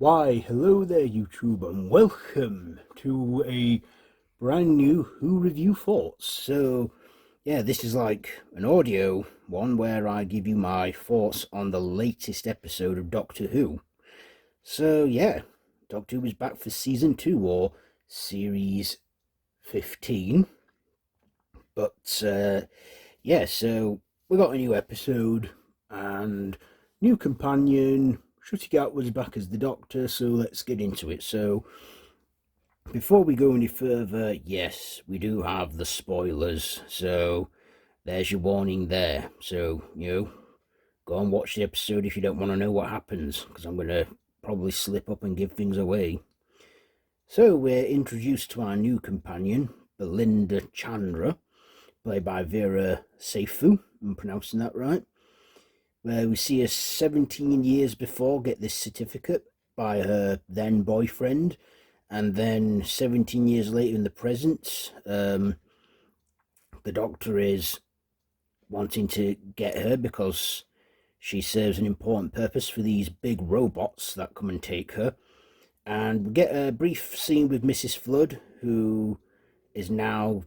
Why, hello there, YouTube, and welcome to a brand new Who Review Thoughts. So, yeah, this is like an audio one where I give you my thoughts on the latest episode of Doctor Who. So, yeah, Doctor Who is back for Season 2, or Series 15. But, yeah, so we got a new episode and new companion. Ncuti Gatwa was back as the Doctor, so let's get into it. So, before we go any further, yes, we do have the spoilers, so there's your warning there. So, go and watch the episode if you don't want to know what happens, because I'm going to probably slip up and give things away. So, we're introduced to our new companion, Belinda Chandra, played by Varada Sethu, I'm pronouncing that right, where we see her 17 years before get this certificate by her then boyfriend, and then 17 years later in the present, the Doctor is wanting to get her because she serves an important purpose for these big robots that come and take her. And we get a brief scene with Mrs. Flood, who is now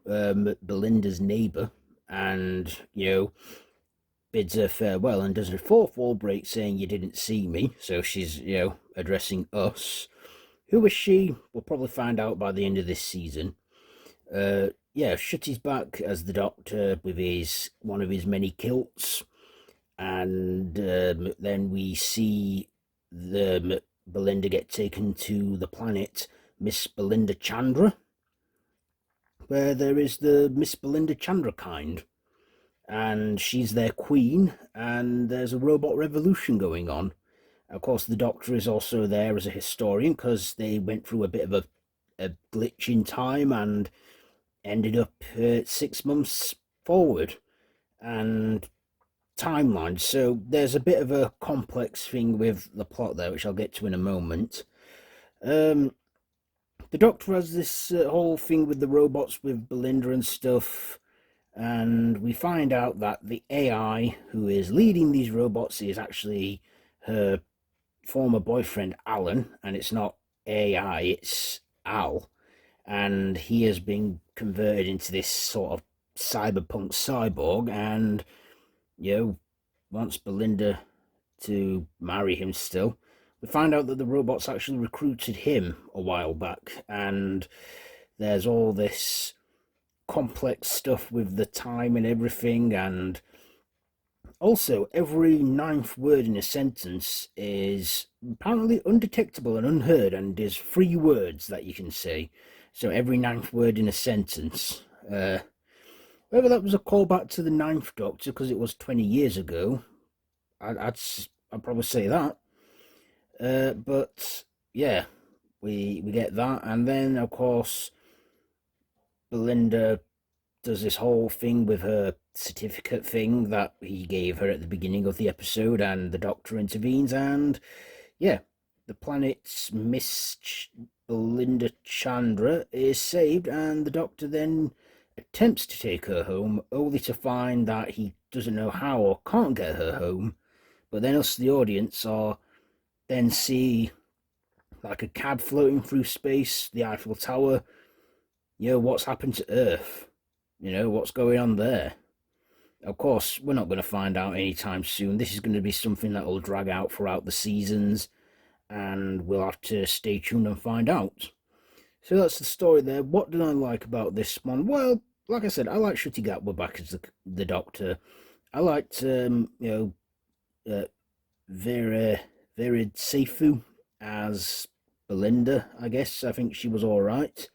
Belinda's neighbour, and bids her farewell and does a fourth wall break saying you didn't see me. So she's addressing us. Who is she? We'll probably find out by the end of this season. Yeah, Ncuti's back as the Doctor with one of his many kilts, and then we see the Belinda get taken to the planet Miss Belinda Chandra, where there is the Miss Belinda Chandra kind, and she's their queen, and there's a robot revolution going on. Of course, the Doctor is also there as a historian because they went through a bit of a glitch in time and ended up 6 months forward and timeline. So there's a bit of a complex thing with the plot there, which I'll get to in a moment. The Doctor has this whole thing with the robots with Belinda and stuff, and we find out that the AI who is leading these robots is actually her former boyfriend Alan, and it's not AI, it's Al, and he has been converted into this sort of cyberpunk cyborg, and wants Belinda to marry him still. We find out that the robots actually recruited him a while back, and there's all this complex stuff with the time and everything, and also, every ninth word in a sentence is apparently undetectable and unheard, and is 3 words that you can say. So every ninth word in a sentence. Whether that was a callback to the Ninth Doctor because it was 20 years ago, I'd probably say that. But yeah, we get that, and then of course Belinda does this whole thing with her certificate thing that he gave her at the beginning of the episode, and the Doctor intervenes, and yeah, the planet's Miss Belinda Chandra is saved, and the Doctor then attempts to take her home, only to find that he doesn't know how or can't get her home. But then us, the audience, are then see like a cab floating through space, the Eiffel Tower. What's happened to Earth? What's going on there? Of course, we're not going to find out anytime soon. This is going to be something that will drag out throughout the seasons, and we'll have to stay tuned and find out. So that's the story there. What did I like about this one? Well, like I said, I like Ncuti Gatwa back as the Doctor. I liked, Varada Sethu as Belinda, I guess. I think she was alright.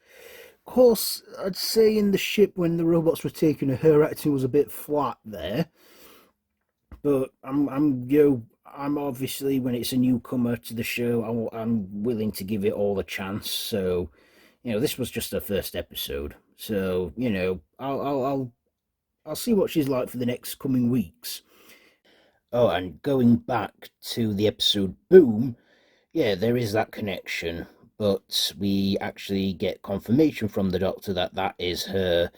Of course, I'd say in the ship when the robots were taking her acting was a bit flat there. But I'm obviously, when it's a newcomer to the show, I'm willing to give it all a chance. So, this was just her first episode. So, I'll see what she's like for the next coming weeks. Oh, and going back to the episode Boom, yeah, there is that connection, but we actually get confirmation from the Doctor that that is her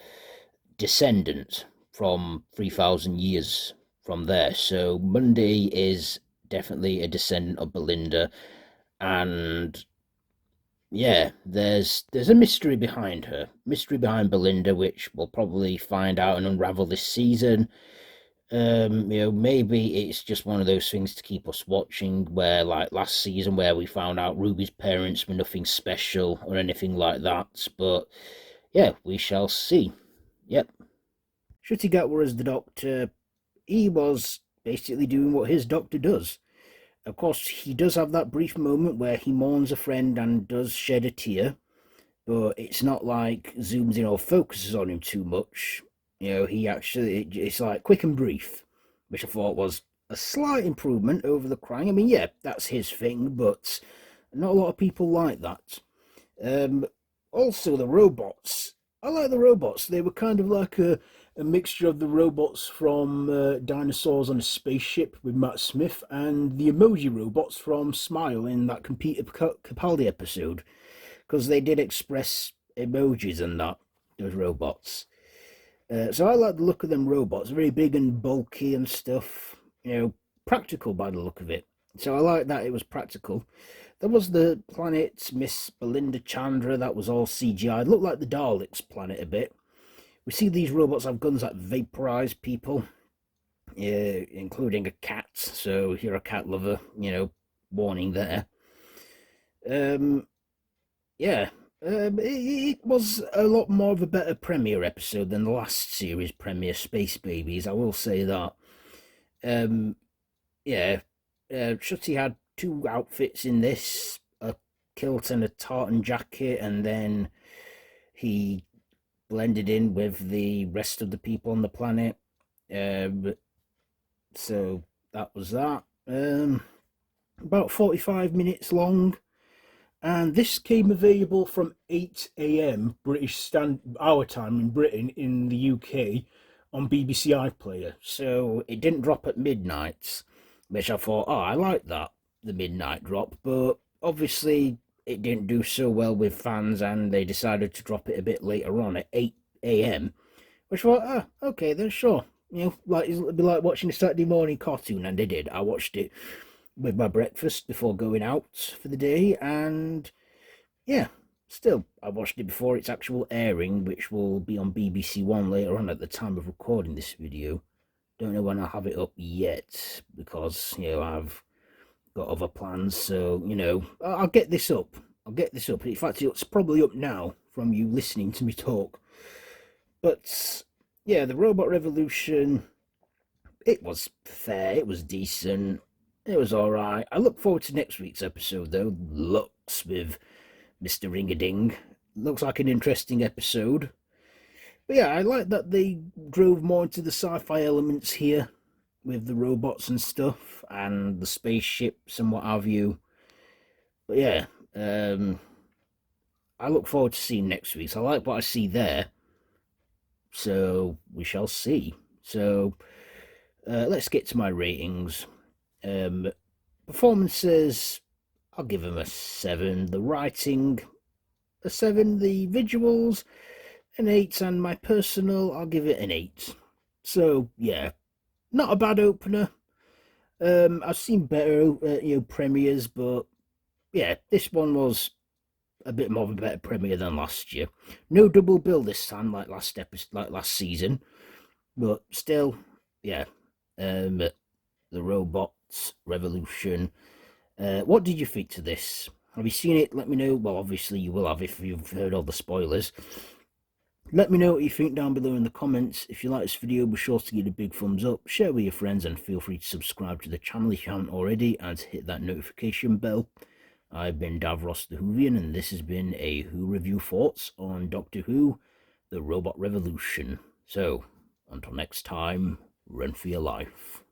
descendant from 3,000 years from there. So Monday is definitely a descendant of Belinda, And yeah, there's a mystery behind her, mystery behind Belinda, which we'll probably find out and unravel this season. Maybe it's just one of those things to keep us watching, where like last season where we found out Ruby's parents were nothing special or anything like that. But yeah, we shall see. Yep. Ncuti Gatwa as the Doctor, he was basically doing what his doctor does. Of course, he does have that brief moment where he mourns a friend and does shed a tear, but it's not like zooms in or focuses on him too much. He actually, it's like quick and brief, which I thought was a slight improvement over the crying. I mean, yeah, that's his thing, but not a lot of people like that. Um, Also, the robots. I like the robots. They were kind of like a mixture of the robots from Dinosaurs on a Spaceship with Matt Smith and the emoji robots from Smile in that Peter Capaldi episode, because they did express emojis and that, those robots. So I like the look of them robots, very big and bulky and stuff, practical by the look of it. So I like that it was practical. There was the planet Miss Belinda Chandra, that was all CGI. It looked like the Daleks planet a bit. We see these robots have guns that vaporize people, including a cat. So if you're a cat lover, warning there. Yeah, it was a lot more of a better premiere episode than the last series premiere, Space Babies. I will say that. Um, yeah, Ncuti had two outfits in this, a kilt and a tartan jacket, and then he blended in with the rest of the people on the planet. So that was that. About 45 minutes long. And this came available from 8 a.m. Our time in Britain, in the UK, on BBC iPlayer. So it didn't drop at midnight, which I thought, I like that, the midnight drop. But obviously, it didn't do so well with fans, and they decided to drop it a bit later on at 8 a.m., which I thought, okay, then sure. Like it'd be like watching a Saturday morning cartoon, and they did. I watched it with my breakfast before going out for the day, and yeah, still, I watched it before its actual airing, which will be on BBC One later on at the time of recording this video. Don't know when I'll have it up yet, because, I've got other plans, so, I'll get this up. I'll get this up. In fact, it's probably up now from you listening to me talk. But, yeah, the Robot Revolution, it was fair, it was decent, it was alright. I look forward to next week's episode, though. Lux with Mr. Ring-a-Ding. Looks like an interesting episode. But yeah, I like that they drove more into the sci-fi elements here with the robots and stuff and the spaceships and what have you. But yeah, I look forward to seeing next week's. I like what I see there. So we shall see. So let's get to my ratings. Performances, I'll give them a 7. The writing, a 7. The visuals, an 8. And my personal, I'll give it an 8. So, yeah, not a bad opener. I've seen better, premieres, but yeah, this one was a bit more of a better premiere than last year. No double bill this time, like last season, but still, yeah. The Robots Revolution. What did you think to this? Have you seen it? Let me know. Well, obviously you will have if you've heard all the spoilers. Let me know what you think down below in the comments. If you like this video, be sure to give it a big thumbs up, share with your friends, and feel free to subscribe to the channel if you haven't already, and hit that notification bell. I've been Davros the Whovian, and this has been a Who Review Thoughts on Doctor Who, The Robot Revolution. So, until next time, run for your life.